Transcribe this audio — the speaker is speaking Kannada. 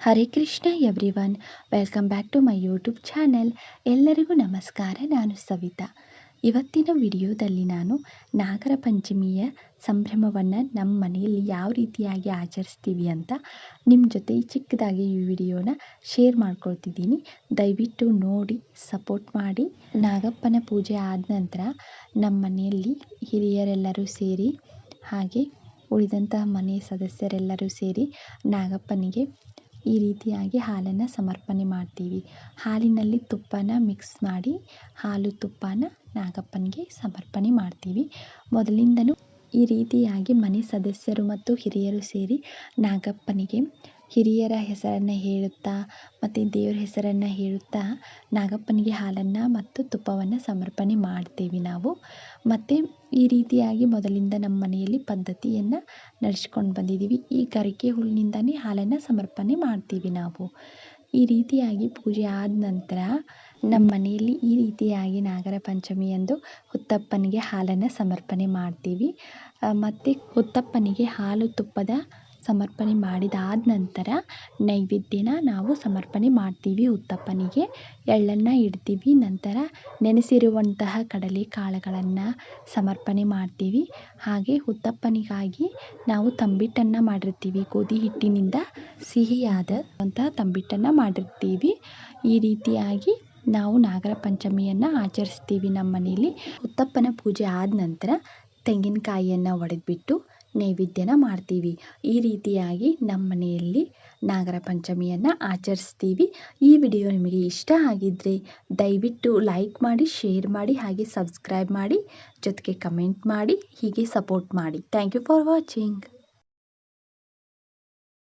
Hare Krishna everyone, welcome back to my YouTube channel. ಎಲ್ಲರಿಗೂ ನಮಸ್ಕಾರ. ನಾನು ಸವಿತಾ. ಇವತ್ತಿನ ವಿಡಿಯೋದಲ್ಲಿ ನಾನು ನಾಗರ ಪಂಚಮಿಯ ಸಂಭ್ರಮವನ್ನು ನಮ್ಮ ಮನೆಯಲ್ಲಿ ಯಾವ ರೀತಿಯಾಗಿ ಆಚರಿಸ್ತೀವಿ ಅಂತ ನಿಮ್ಮ ಜೊತೆ ಚಿಕ್ಕದಾಗಿ ಈ ವಿಡಿಯೋನ ಶೇರ್ ಮಾಡ್ಕೊಳ್ತಿದ್ದೀನಿ. ದಯವಿಟ್ಟು ನೋಡಿ ಸಪೋರ್ಟ್ ಮಾಡಿ. ನಾಗಪ್ಪನ ಪೂಜೆ ಆದ ನಂತರ ನಮ್ಮ ಮನೆಯಲ್ಲಿ ಹಿರಿಯರೆಲ್ಲರೂ ಸೇರಿ ಹಾಗೆ ಉಳಿದಂತಹ ಮನೆ ಸದಸ್ಯರೆಲ್ಲರೂ ಸೇರಿ ನಾಗಪ್ಪನಿಗೆ ಈ ರೀತಿಯಾಗಿ ಹಾಲನ್ನು ಸಮರ್ಪಣೆ ಮಾಡ್ತೀವಿ. ಹಾಲಿನಲ್ಲಿ ತುಪ್ಪನ ಮಿಕ್ಸ್ ಮಾಡಿ ಹಾಲು ತುಪ್ಪನ ನಾಗಪ್ಪನಿಗೆ ಸಮರ್ಪಣೆ ಮಾಡ್ತೀವಿ. ಮೊದಲಿಂದನೂ ಈ ರೀತಿಯಾಗಿ ಮನೆ ಸದಸ್ಯರು ಮತ್ತು ಹಿರಿಯರು ಸೇರಿ ನಾಗಪ್ಪನಿಗೆ ಹಿರಿಯರ ಹೆಸರನ್ನು ಹೇಳುತ್ತಾ ಮತ್ತು ದೇವರ ಹೆಸರನ್ನು ಹೇಳುತ್ತಾ ನಾಗಪ್ಪನಿಗೆ ಹಾಲನ್ನು ಮತ್ತು ತುಪ್ಪವನ್ನು ಸಮರ್ಪಣೆ ಮಾಡ್ತೀವಿ ನಾವು. ಮತ್ತು ಈ ರೀತಿಯಾಗಿ ಮೊದಲಿಂದ ನಮ್ಮ ಮನೆಯಲ್ಲಿ ಪದ್ಧತಿಯನ್ನು ನಡೆಸ್ಕೊಂಡು ಬಂದಿದ್ದೀವಿ. ಈ ಗರಿಕೆ ಹುಲ್ಲಿನಿಂದನೇ ಹಾಲನ್ನು ಸಮರ್ಪಣೆ ಮಾಡ್ತೀವಿ ನಾವು. ಈ ರೀತಿಯಾಗಿ ಪೂಜೆ ಆದ ನಂತರ ನಮ್ಮ ಮನೆಯಲ್ಲಿ ಈ ರೀತಿಯಾಗಿ ನಾಗರ ಪಂಚಮಿಯಂದು ಹುತ್ತಪ್ಪನಿಗೆ ಹಾಲನ್ನು ಸಮರ್ಪಣೆ ಮಾಡ್ತೀವಿ. ಮತ್ತು ಹುತ್ತಪ್ಪನಿಗೆ ಹಾಲು ತುಪ್ಪದ ಸಮರ್ಪಣೆ ಮಾಡಿದಾದ ನಂತರ ನೈವೇದ್ಯನ ನಾವು ಸಮರ್ಪಣೆ ಮಾಡ್ತೀವಿ. ಹುತ್ತಪ್ಪನಿಗೆ ಎಳ್ಳನ್ನು ಇಡ್ತೀವಿ. ನಂತರ ನೆನೆಸಿರುವಂತಹ ಕಡಲೆ ಕಾಳುಗಳನ್ನು ಸಮರ್ಪಣೆ ಮಾಡ್ತೀವಿ. ಹಾಗೆ ಹುತ್ತಪ್ಪನಿಗಾಗಿ ನಾವು ತಂಬಿಟ್ಟನ್ನು ಮಾಡಿರ್ತೀವಿ. ಗೋಧಿ ಹಿಟ್ಟಿನಿಂದ ಸಿಹಿಯಾದಂತಹ ತಂಬಿಟ್ಟನ್ನು ಮಾಡಿರ್ತೀವಿ. ಈ ರೀತಿಯಾಗಿ ನಾವು ನಾಗರ ಪಂಚಮಿಯನ್ನು ಆಚರಿಸ್ತೀವಿ ನಮ್ಮ ಮನೆಯಲ್ಲಿ. ಹುತ್ತಪ್ಪನ ಪೂಜೆ ಆದ ನಂತರ ತೆಂಗಿನಕಾಯಿಯನ್ನು ಒಡೆದ್ಬಿಟ್ಟು ನೈವೇದ್ಯನ ಮಾಡ್ತೀವಿ. ಈ ರೀತಿಯಾಗಿ ನಮ್ಮ ಮನೆಯಲ್ಲಿ ನಾಗರ ಪಂಚಮಿಯನ್ನು ಆಚರಿಸ್ತೀವಿ. ಈ ವಿಡಿಯೋ ನಿಮಗೆ ಇಷ್ಟ ಆಗಿದ್ದರೆ ದಯವಿಟ್ಟು ಲೈಕ್ ಮಾಡಿ, ಶೇರ್ ಮಾಡಿ, ಹಾಗೆ ಸಬ್ಸ್ಕ್ರೈಬ್ ಮಾಡಿ, ಜೊತೆಗೆ ಕಮೆಂಟ್ ಮಾಡಿ, ಹೀಗೆ ಸಪೋರ್ಟ್ ಮಾಡಿ. Thank you for watching.